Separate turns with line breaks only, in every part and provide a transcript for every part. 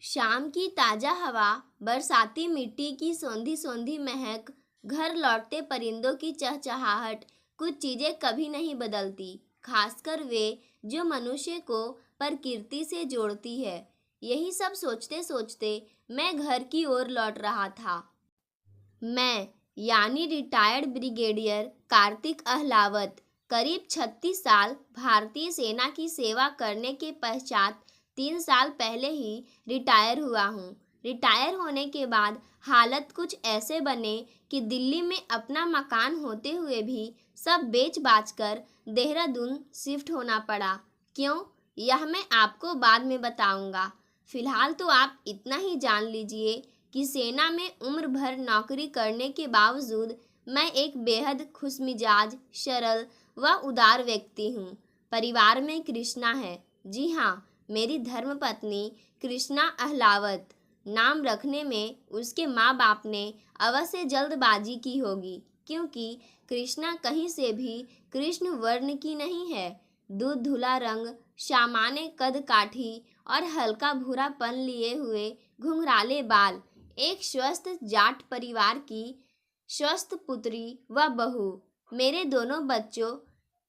शाम की ताजा हवा, बरसाती मिट्टी की सोंधी सोंधी महक, घर लौटते परिंदों की चहचहाहट, कुछ चीजें कभी नहीं बदलती, खासकर वे जो मनुष्य को प्रकृति से जोड़ती है। यही सब सोचते सोचते मैं घर की ओर लौट रहा था। मैं यानी रिटायर्ड ब्रिगेडियर कार्तिक अहलावत करीब 36 साल भारतीय सेना की सेवा करने के पश्चात 3 साल पहले ही रिटायर हुआ हूँ। रिटायर होने के बाद हालत कुछ ऐसे बने कि दिल्ली में अपना मकान होते हुए भी सब बेच बाच कर देहरादून शिफ्ट होना पड़ा। क्यों, यह मैं आपको बाद में बताऊंगा। फिलहाल तो आप इतना ही जान लीजिए कि सेना में उम्र भर नौकरी करने के बावजूद मैं एक बेहद खुशमिजाज, सरल व उदार व्यक्ति हूँ। परिवार में कृष्णा है। जी हाँ, मेरी धर्मपत्नी कृष्णा अहलावत। नाम रखने में उसके माँ बाप ने अवश्य जल्दबाजी की होगी, क्योंकि कृष्णा कहीं से भी कृष्ण वर्ण की नहीं है। दूध धुला रंग, सामान्य कद काठी और हल्का भूरापन लिए हुए घुंघराले बाल, एक स्वस्थ जाट परिवार की स्वस्थ पुत्री व बहू। मेरे दोनों बच्चों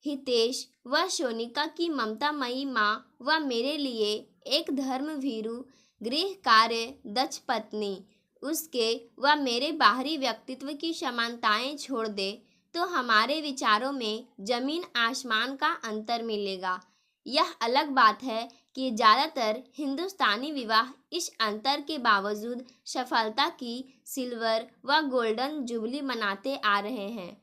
हितेश व सोनिका की ममतामयी माँ व मेरे लिए एक धर्मभीरू गृह कार्य दक्ष पत्नी। उसके व मेरे बाहरी व्यक्तित्व की समानताएं छोड़ दे तो हमारे विचारों में जमीन आसमान का अंतर मिलेगा। यह अलग बात है कि ज़्यादातर हिंदुस्तानी विवाह इस अंतर के बावजूद सफलता की सिल्वर व गोल्डन जुबली मनाते आ रहे हैं।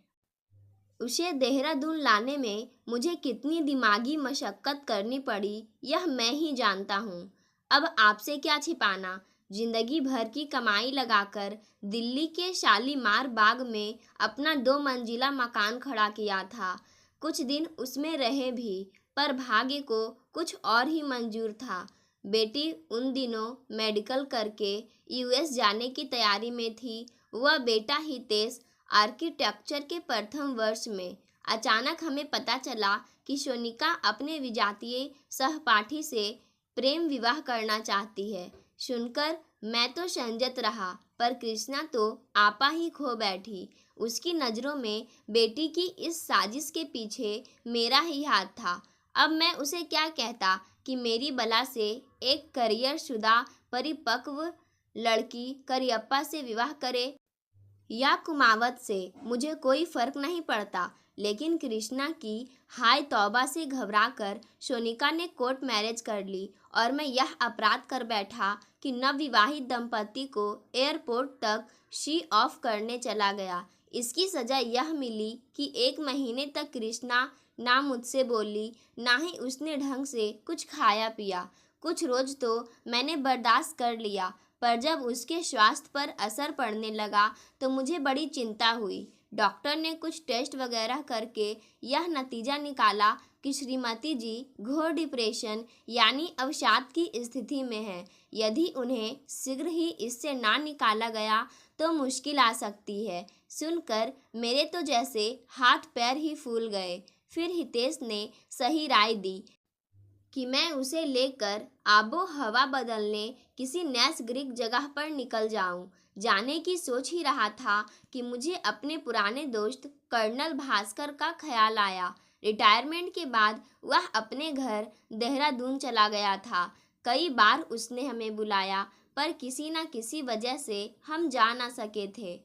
उसे देहरादून लाने में मुझे कितनी दिमागी मशक्कत करनी पड़ी, यह मैं ही जानता हूँ। अब आपसे क्या छिपाना, जिंदगी भर की कमाई लगाकर दिल्ली के शालीमार बाग में अपना 2 मंजिला मकान खड़ा किया था। कुछ दिन उसमें रहे भी, पर भाग्य को कुछ और ही मंजूर था। बेटी उन दिनों मेडिकल करके यूएस जाने की तैयारी में थी। वह बेटा हितेश आर्किटेक्चर के प्रथम वर्ष में। अचानक हमें पता चला कि सोनिका अपने विजातीय सहपाठी से प्रेम विवाह करना चाहती है। सुनकर मैं तो संजत रहा, पर कृष्णा तो आपा ही खो बैठी। उसकी नज़रों में बेटी की इस साजिश के पीछे मेरा ही हाथ था। अब मैं उसे क्या कहता कि मेरी बला से एक करियर शुदा परिपक्व लड़की करियप्पा से विवाह करे या कुमावत से, मुझे कोई फर्क नहीं पड़ता। लेकिन कृष्णा की हाय तौबा से घबराकर सोनिका ने कोर्ट मैरिज कर ली और मैं यह अपराध कर बैठा कि नवविवाहित दंपति को एयरपोर्ट तक शी ऑफ करने चला गया। इसकी सजा यह मिली कि 1 महीने तक कृष्णा ना मुझसे बोली, ना ही उसने ढंग से कुछ खाया पिया। कुछ रोज तो मैंने बर्दाश्त कर लिया, पर जब उसके स्वास्थ्य पर असर पड़ने लगा तो मुझे बड़ी चिंता हुई। डॉक्टर ने कुछ टेस्ट वगैरह करके यह नतीजा निकाला कि श्रीमती जी घोर डिप्रेशन यानी अवसाद की स्थिति में है। यदि उन्हें शीघ्र ही इससे ना निकाला गया तो मुश्किल आ सकती है। सुनकर मेरे तो जैसे हाथ पैर ही फूल गए। फिर हितेश ने सही राय दी कि मैं उसे लेकर आबो हवा बदलने किसी नैसर्गिक जगह पर निकल जाऊं। जाने की सोच ही रहा था कि मुझे अपने पुराने दोस्त कर्नल भास्कर का ख्याल आया। रिटायरमेंट के बाद वह अपने घर देहरादून चला गया था। कई बार उसने हमें बुलाया, पर किसी न किसी वजह से हम जा ना सके थे।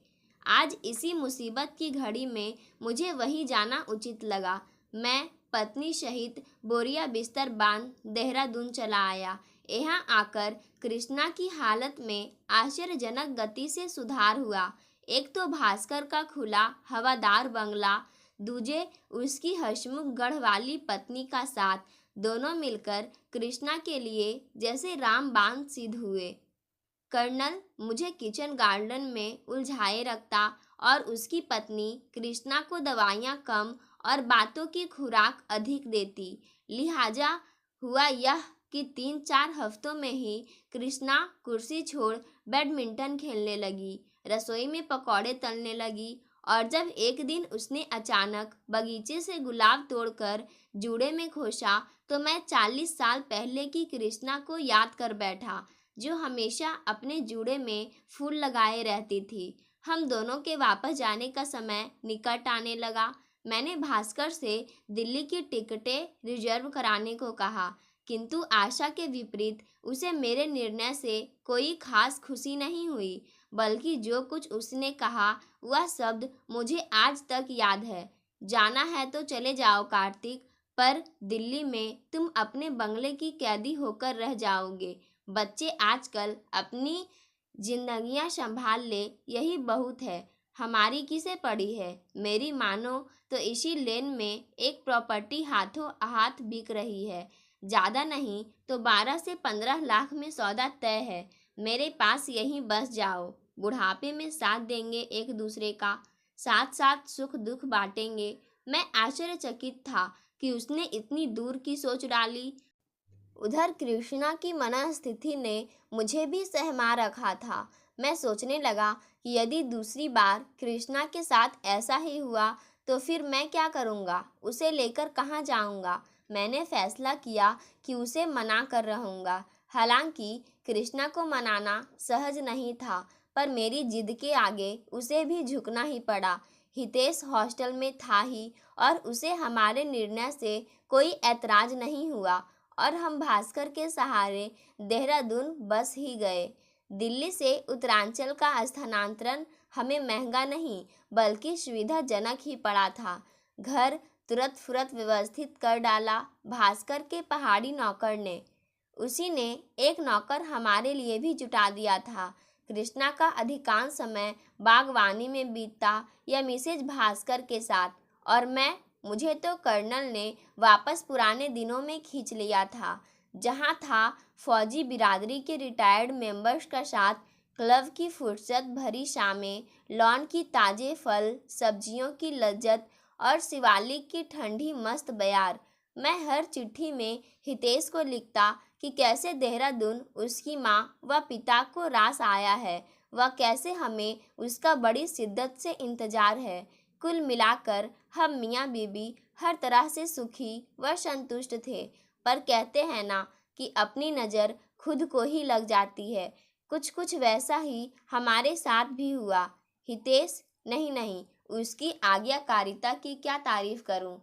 आज इसी मुसीबत की घड़ी में मुझे वहीं जाना उचित लगा। मैं पत्नी सहित बोरिया बिस्तर बांध देहरादून चला आया। यहाँ आकर कृष्णा की हालत में आश्चर्यजनक गति से सुधार हुआ। एक तो भास्कर का खुला हवादार बंगला, दूजे उसकी हंसमुख गढ़वाली पत्नी का साथ, दोनों मिलकर कृष्णा के लिए जैसे रामबाण सिद्ध हुए। कर्नल मुझे किचन गार्डन में उलझाए रखता और उसकी पत्नी कृष्णा को दवाइयाँ कम और बातों की खुराक अधिक देती। लिहाजा हुआ यह कि 3-4 हफ्तों में ही कृष्णा कुर्सी छोड़ बैडमिंटन खेलने लगी, रसोई में पकौड़े तलने लगी, और जब एक दिन उसने अचानक बगीचे से गुलाब तोड़कर जूड़े में खोसा तो मैं 40 साल पहले की कृष्णा को याद कर बैठा। जो हमेशा अपने जूड़े में फूल लगाए रहती थी। हम दोनों के वापस जाने का समय निकट आने लगा। मैंने भास्कर से दिल्ली की टिकटें रिजर्व कराने को कहा, किंतु आशा के विपरीत उसे मेरे निर्णय से कोई खास खुशी नहीं हुई, बल्कि जो कुछ उसने कहा वह शब्द मुझे आज तक याद है। जाना है तो चले जाओ कार्तिक, पर दिल्ली में तुम अपने बंगले की कैदी होकर रह जाओगे। बच्चे आजकल अपनी जिंदगियां संभाल ले, यही बहुत है। हमारी किसे पड़ी है? मेरी मानो तो इसी लेन में एक प्रॉपर्टी हाथों हाथ बिक रही है। ज़्यादा नहीं तो 12 से 15 लाख में सौदा तय है। मेरे पास यहीं बस जाओ। बुढ़ापे में साथ देंगे एक दूसरे का, साथ साथ सुख दुख बांटेंगे। मैं आश्चर्यचकित था कि उसने इतनी दूर की सोच डाली। उधर कृष्णा की मनस्थिति ने मुझे भी सहमा रखा था। मैं सोचने लगा कि यदि दूसरी बार कृष्णा के साथ ऐसा ही हुआ तो फिर मैं क्या करूँगा, उसे लेकर कहाँ जाऊँगा। मैंने फैसला किया कि उसे मना कर रहूँगा। हालांकि कृष्णा को मनाना सहज नहीं था, पर मेरी जिद के आगे उसे भी झुकना ही पड़ा। हितेश हॉस्टल में था ही और उसे हमारे निर्णय से कोई ऐतराज नहीं हुआ और हम भास्कर के सहारे देहरादून बस ही गए। दिल्ली से उत्तरांचल का स्थानांतरण हमें महंगा नहीं बल्कि सुविधाजनक ही पड़ा था। घर तुरंत फुरत व्यवस्थित कर डाला भास्कर के पहाड़ी नौकर ने। उसी ने एक नौकर हमारे लिए भी जुटा दिया था। कृष्णा का अधिकांश समय बागवानी में बीतता या मिसेज भास्कर के साथ, और मुझे तो कर्नल ने वापस पुराने दिनों में खींच लिया था, जहाँ था फौजी बिरादरी के रिटायर्ड मेंबर्स का साथ क्लब की फुर्सत भरी शामें, लॉन की ताज़े फल सब्जियों की लज्जत और शिवालिक की ठंडी मस्त बयार। मैं हर चिट्ठी में हितेश को लिखता कि कैसे देहरादून उसकी माँ व पिता को रास आया है, वह कैसे हमें उसका बड़ी शिद्दत से इंतजार है। कुल मिलाकर हम मियाँ बीबी हर तरह से सुखी व संतुष्ट थे। पर कहते हैं ना कि अपनी नज़र खुद को ही लग जाती है। कुछ कुछ वैसा ही हमारे साथ भी हुआ। हितेश नहीं, उसकी आज्ञाकारिता की क्या तारीफ करूं।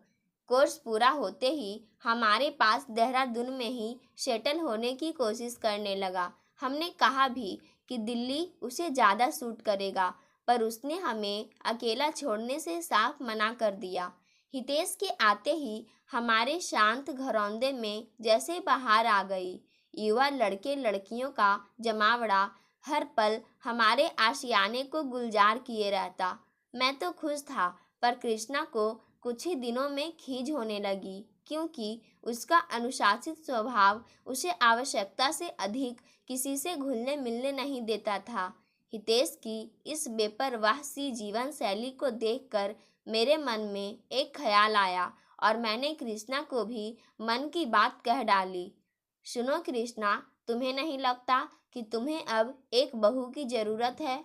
कोर्स पूरा होते ही हमारे पास देहरादून में ही सेटल होने की कोशिश करने लगा। हमने कहा भी कि दिल्ली उसे ज़्यादा सूट करेगा, पर उसने हमें अकेला छोड़ने से साफ मना कर दिया। हितेश के आते ही हमारे शांत घरौंदे में जैसे बहार आ गई। युवा लड़के लड़कियों का जमावड़ा हर पल हमारे आशियाने को गुलजार किए रहता। मैं तो खुश था, पर कृष्णा को कुछ ही दिनों में खीज होने लगी, क्योंकि उसका अनुशासित स्वभाव उसे आवश्यकता से अधिक किसी से घुलने मिलने नहीं देता था। हितेश की इस बेपरवाह सी जीवन शैली को देखकर मेरे मन में एक ख्याल आया और मैंने कृष्णा को भी मन की बात कह डाली। सुनो कृष्णा, तुम्हें नहीं लगता कि तुम्हें अब एक बहू की ज़रूरत है?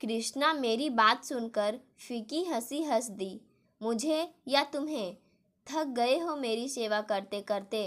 कृष्णा मेरी बात सुनकर फीकी हंसी हंस दी। मुझे या तुम्हें? थक गए हो मेरी सेवा करते करते?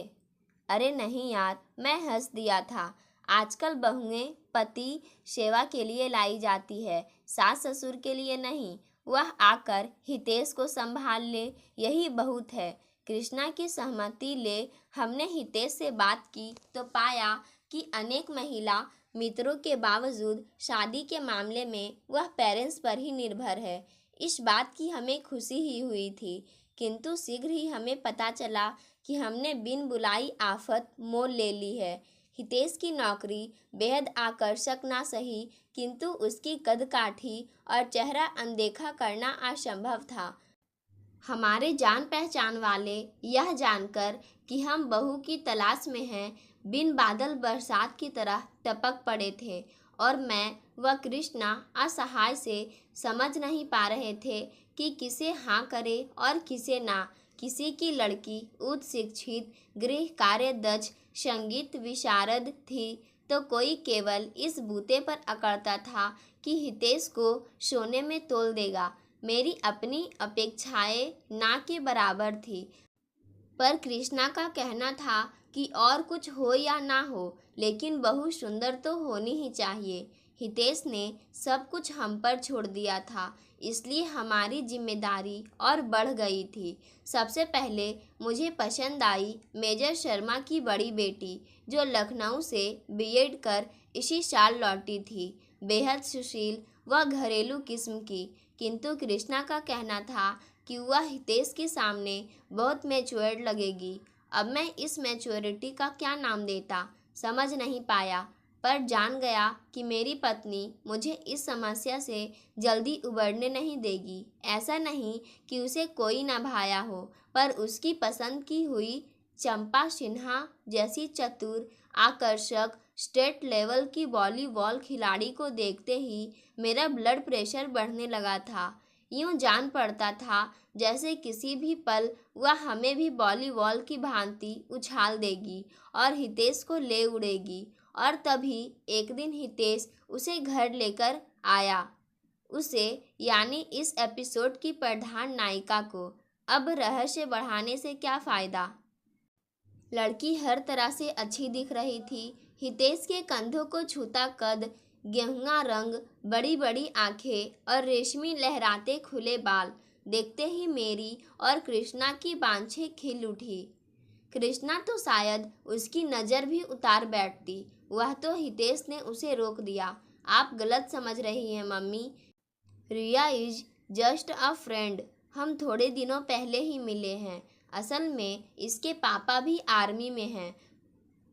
अरे नहीं यार, मैं हंस दिया था। आजकल बहुएं पति सेवा के लिए लाई जाती है, सास ससुर के लिए नहीं। वह आकर हितेश को संभाल ले, यही बहुत है। कृष्णा की सहमति ले हमने हितेश से बात की तो पाया कि अनेक महिला मित्रों के बावजूद शादी के मामले में वह पेरेंट्स पर ही निर्भर है। इस बात की हमें खुशी ही हुई थी, किंतु शीघ्र ही हमें पता चला कि हमने बिन बुलाई आफत मोल ले ली है। हितेश की नौकरी बेहद आकर्षक ना सही, किंतु उसकी कदकाठी और चेहरा अनदेखा करना असंभव था। हमारे जान पहचान वाले यह जानकर कि हम बहू की तलाश में हैं, बिन बादल बरसात की तरह टपक पड़े थे, और मैं व कृष्णा असहाय से समझ नहीं पा रहे थे कि किसे हाँ करे और किसे ना। किसी की लड़की उच्च शिक्षित गृह कार्य दक्ष संगीत विशारद थी, तो कोई केवल इस बूते पर अकड़ता था कि हितेश को सोने में तोल देगा। मेरी अपनी अपेक्षाएं ना के बराबर थी, पर कृष्णा का कहना था कि और कुछ हो या ना हो, लेकिन बहू सुंदर तो होनी ही चाहिए। हितेश ने सब कुछ हम पर छोड़ दिया था, इसलिए हमारी जिम्मेदारी और बढ़ गई थी। सबसे पहले मुझे पसंद आई मेजर शर्मा की बड़ी बेटी, जो लखनऊ से बीएड कर इसी साल लौटी थी। बेहद सुशील व घरेलू किस्म की, किंतु कृष्णा का कहना था कि वह हितेश के सामने बहुत मैच्योर्ड लगेगी। अब मैं इस मैच्योरिटी का क्या नाम देता, समझ नहीं पाया, पर जान गया कि मेरी पत्नी मुझे इस समस्या से जल्दी उबरने नहीं देगी। ऐसा नहीं कि उसे कोई न भाया हो, पर उसकी पसंद की हुई चंपा सिन्हा जैसी चतुर, आकर्षक, स्टेट लेवल की वॉलीबॉल खिलाड़ी को देखते ही मेरा ब्लड प्रेशर बढ़ने लगा था। यूं जान पड़ता था जैसे किसी भी पल वह हमें भी वॉलीबॉल की भांति उछाल देगी और हितेश को ले उड़ेगी। और तभी एक दिन हितेश उसे घर लेकर आया, उसे यानी इस एपिसोड की प्रधान नायिका को। अब रहस्य बढ़ाने से क्या फ़ायदा। लड़की हर तरह से अच्छी दिख रही थी। हितेश के कंधों को छूता कद, गेहुआ रंग, बड़ी बड़ी आंखें और रेशमी लहराते खुले बाल देखते ही मेरी और कृष्णा की बांछें खिल उठी। कृष्णा तो शायद उसकी नज़र भी उतार बैठती, वह तो हितेश ने उसे रोक दिया। आप गलत समझ रही हैं mummy, Riya is just a friend. हम थोड़े दिनों पहले ही मिले हैं। असल में इसके पापा भी आर्मी में हैं,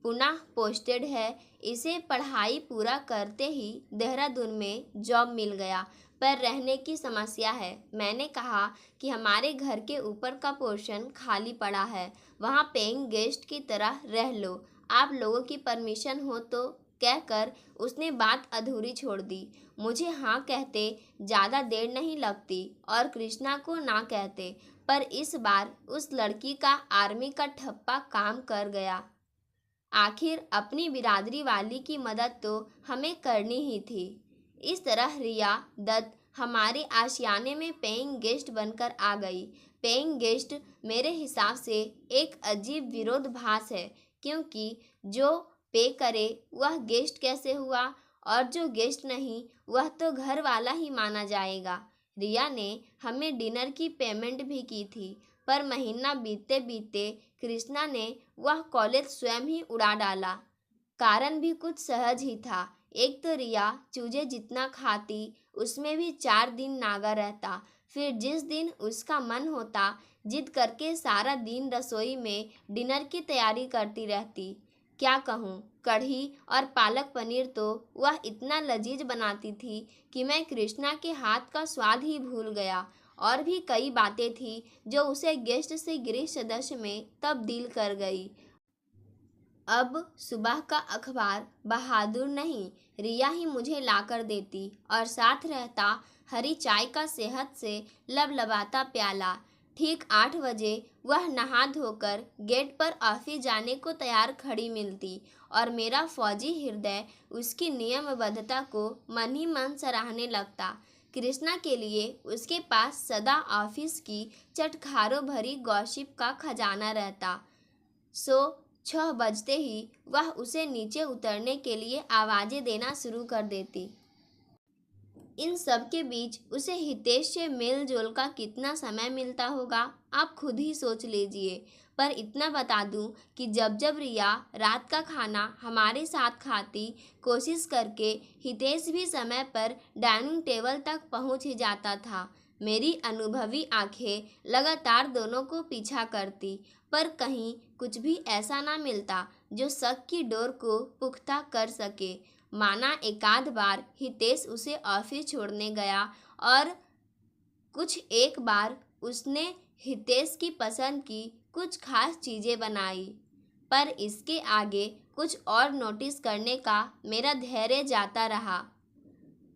पुनः पोस्टेड है। इसे पढ़ाई पूरा करते ही देहरादून में जॉब मिल गया, पर रहने की समस्या है। मैंने कहा कि हमारे घर के ऊपर का पोर्शन खाली पड़ा है, वहाँ पेइंग गेस्ट की तरह रह लो, आप लोगों की परमिशन हो तो, कहकर उसने बात अधूरी छोड़ दी। मुझे हाँ कहते ज़्यादा देर नहीं लगती और कृष्णा को ना कहते, पर इस बार उस लड़की का आर्मी का ठप्पा काम कर गया। आखिर अपनी बिरादरी वाली की मदद तो हमें करनी ही थी। इस तरह रिया दत्त हमारे आशियाने में पेइंग गेस्ट बनकर आ गई। पेइंग गेस्ट मेरे हिसाब से एक अजीब विरोधाभास है, क्योंकि जो पे करे वह गेस्ट कैसे हुआ, और जो गेस्ट नहीं वह तो घर वाला ही माना जाएगा। रिया ने हमें डिनर की पेमेंट भी की थी, पर महीना बीतते बीतते कृष्णा ने वह कॉलेज स्वयं ही उड़ा डाला। कारण भी कुछ सहज ही था। एक तो रिया चूजे जितना खाती, उसमें भी 4 दिन नागा रहता। फिर जिस दिन उसका मन होता, जिद करके सारा दिन रसोई में डिनर की तैयारी करती रहती। क्या कहूँ, कढ़ी और पालक पनीर तो वह इतना लजीज बनाती थी कि मैं कृष्णा के हाथ का स्वाद ही भूल गया। और भी कई बातें थी जो उसे गेस्ट से गृह सदस्य में तब्दील कर गई। अब सुबह का अखबार बहादुर नहीं, रिया ही मुझे लाकर देती, और साथ रहता हरी चाय का सेहत से लबलबाता प्याला। ठीक 8 बजे वह नहा धोकर गेट पर ऑफिस जाने को तैयार खड़ी मिलती, और मेरा फौजी हृदय उसकी नियमबद्धता को मन ही मन सराहने लगता। कृष्णा के लिए उसके पास सदा ऑफिस की चटखारों भरी गॉसिप का खजाना रहता। 6 बजते ही वह उसे नीचे उतरने के लिए आवाज़ें देना शुरू कर देती। इन सब के बीच उसे हितेश से मेल जोल का कितना समय मिलता होगा, आप खुद ही सोच लीजिए। पर इतना बता दूं कि जब जब रिया रात का खाना हमारे साथ खाती, कोशिश करके हितेश भी समय पर डाइनिंग टेबल तक पहुंच ही जाता था। मेरी अनुभवी आंखें लगातार दोनों को पीछा करती, पर कहीं कुछ भी ऐसा ना मिलता जो शक की डोर को पुख्ता कर सके। माना एकाध बार हितेश उसे ऑफिस छोड़ने गया, और कुछ एक बार उसने हितेश की पसंद की कुछ खास चीज़ें बनाई, पर इसके आगे कुछ और नोटिस करने का मेरा धैर्य जाता रहा।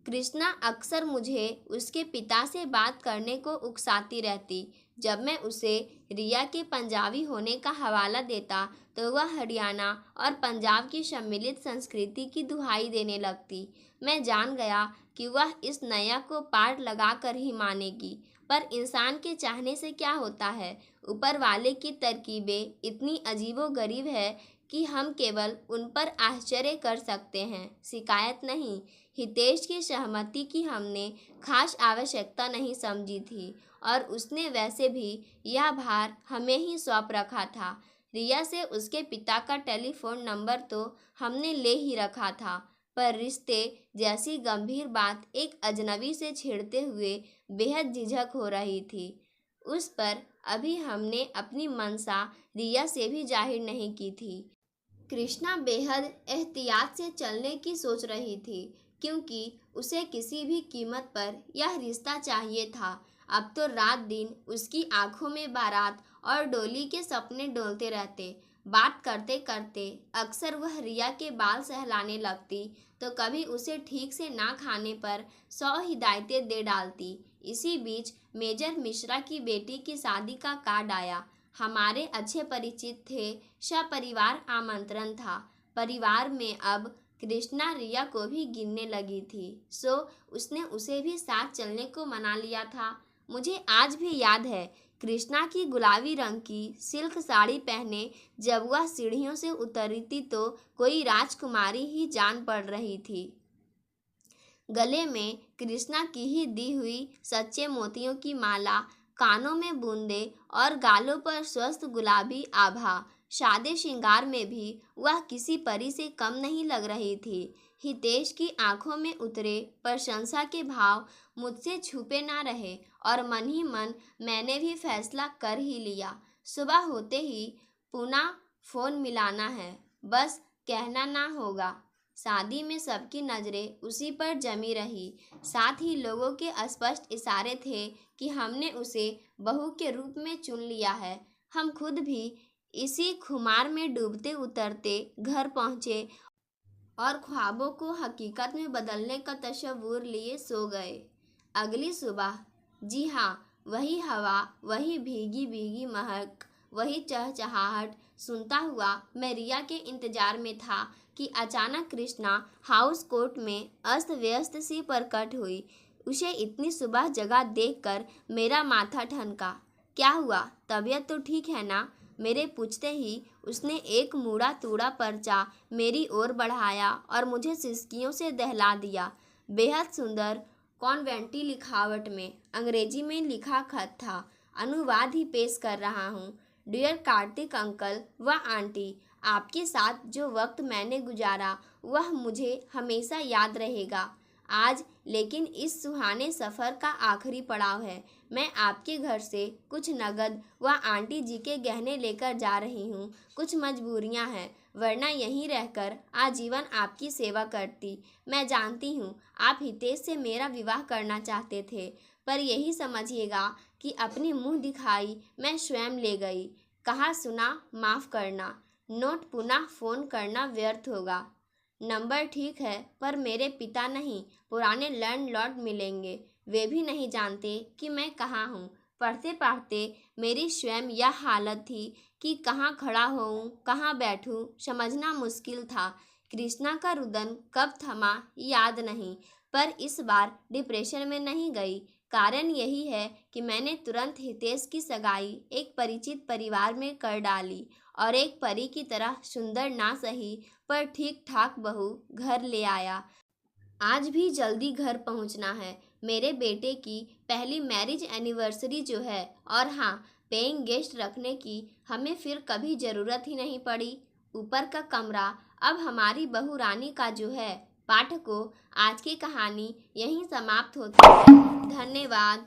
कृष्णा अक्सर मुझे उसके पिता से बात करने को उकसाती रहती। जब मैं उसे रिया के पंजाबी होने का हवाला देता, तो वह हरियाणा और पंजाब की सम्मिलित संस्कृति की दुहाई देने लगती। मैं जान गया कि वह इस नया को पार लगा कर ही मानेगी, पर इंसान के चाहने से क्या होता है। ऊपर वाले की तरकीबें इतनी अजीबोगरीब है कि हम केवल उन पर आश्चर्य कर सकते हैं, शिकायत नहीं। हितेश की सहमति की हमने खास आवश्यकता नहीं समझी थी और उसने वैसे भी यह भार हमें ही सौंप रखा था। रिया से उसके पिता का टेलीफोन नंबर तो हमने ले ही रखा था, पर रिश्ते जैसी गंभीर बात एक अजनबी से छेड़ते हुए बेहद झिझक हो रही थी। उस पर अभी हमने अपनी मंशा रिया से भी जाहिर नहीं की थी। कृष्णा बेहद एहतियात से चलने की सोच रही थी, क्योंकि उसे किसी भी कीमत पर यह रिश्ता चाहिए था। अब तो रात दिन उसकी आंखों में बारात और डोली के सपने डोलते रहते। बात करते करते अक्सर वह रिया के बाल सहलाने लगती, तो कभी उसे ठीक से ना खाने पर 100 हिदायतें दे डालती। इसी बीच मेजर मिश्रा की बेटी की शादी का कार्ड आया। हमारे अच्छे परिचित थे, सपरिवार आमंत्रण था। परिवार में अब कृष्णा रिया को भी गिनने लगी थी, सो उसने उसे भी साथ चलने को मना लिया था। मुझे आज भी याद है कृष्णा की गुलाबी रंग की सिल्क साड़ी पहने जब वह सीढ़ियों से उतरती तो कोई राजकुमारी ही जान पड़ रही थी। गले में कृष्णा की ही दी हुई सच्चे मोतियों की माला, कानों में बूंदे और गालों पर स्वस्थ गुलाबी आभा। सादे श्रृंगार में भी वह किसी परी से कम नहीं लग रही थी। हितेश की आंखों में उतरे प्रशंसा के भाव मुझसे छुपे ना रहे और मन ही मन मैंने भी फैसला कर ही लिया। सुबह होते ही पुनः फोन मिलाना है, बस कहना ना होगा। शादी में सबकी नज़रें उसी पर जमी रही। साथ ही लोगों के स्पष्ट इशारे थे कि हमने उसे बहू के रूप में चुन लिया है। हम खुद भी इसी खुमार में डूबते उतरते घर पहुँचे और ख्वाबों को हकीकत में बदलने का तसव्वुर लिए सो गए। अगली सुबह, जी हाँ, वही हवा, वही भीगी भीगी महक, वही चहचहाहट सुनता हुआ मैं रिया के इंतजार में था कि अचानक कृष्णा हाउस कोट में अस्त व्यस्त सी प्रकट हुई। उसे इतनी सुबह जगह देखकर मेरा माथा ठनका। क्या हुआ, तबीयत तो ठीक है ना? मेरे पूछते ही उसने एक मुड़ा तूड़ा पर्चा मेरी ओर बढ़ाया और मुझे सिसकियों से दहला दिया। बेहद सुंदर कॉन्वेंटी लिखावट में अंग्रेजी में लिखा खत था। अनुवाद ही पेश कर रहा हूँ। डियर कार्तिक अंकल व आंटी, आपके साथ जो वक्त मैंने गुजारा वह मुझे हमेशा याद रहेगा। आज लेकिन इस सुहाने सफ़र का आखिरी पड़ाव है। मैं आपके घर से कुछ नगद व आंटी जी के गहने लेकर जा रही हूँ। कुछ मजबूरियाँ हैं, वरना यहीं रहकर आजीवन आपकी सेवा करती। मैं जानती हूँ आप हितेश से मेरा विवाह करना चाहते थे, पर यही समझिएगा कि अपनी मुँह दिखाई मैं स्वयं ले गई। कहा सुना माफ़ करना। नोट पुनः फ़ोन करना व्यर्थ होगा। नंबर ठीक है, पर मेरे पिता नहीं, पुराने लैंडलॉर्ड मिलेंगे। वे भी नहीं जानते कि मैं कहाँ हूँ। पढ़ते पढ़ते मेरी स्वयं यह हालत थी कि कहाँ खड़ा होऊं, कहाँ बैठूं, समझना मुश्किल था। कृष्णा का रुदन कब थमा याद नहीं, पर इस बार डिप्रेशन में नहीं गई। कारण यही है कि मैंने तुरंत हितेश की सगाई एक परिचित परिवार में कर डाली और एक परी की तरह सुंदर ना सही पर ठीक ठाक बहू घर ले आया। आज भी जल्दी घर पहुंचना है। मेरे बेटे की पहली मैरिज एनिवर्सरी जो है, और हाँ, पेइंग गेस्ट रखने की हमें फिर कभी ज़रूरत ही नहीं पड़ी। ऊपर का कमरा अब हमारी बहू रानी का जो है। पाठकों, आज की कहानी यहीं समाप्त होती है। धन्यवाद।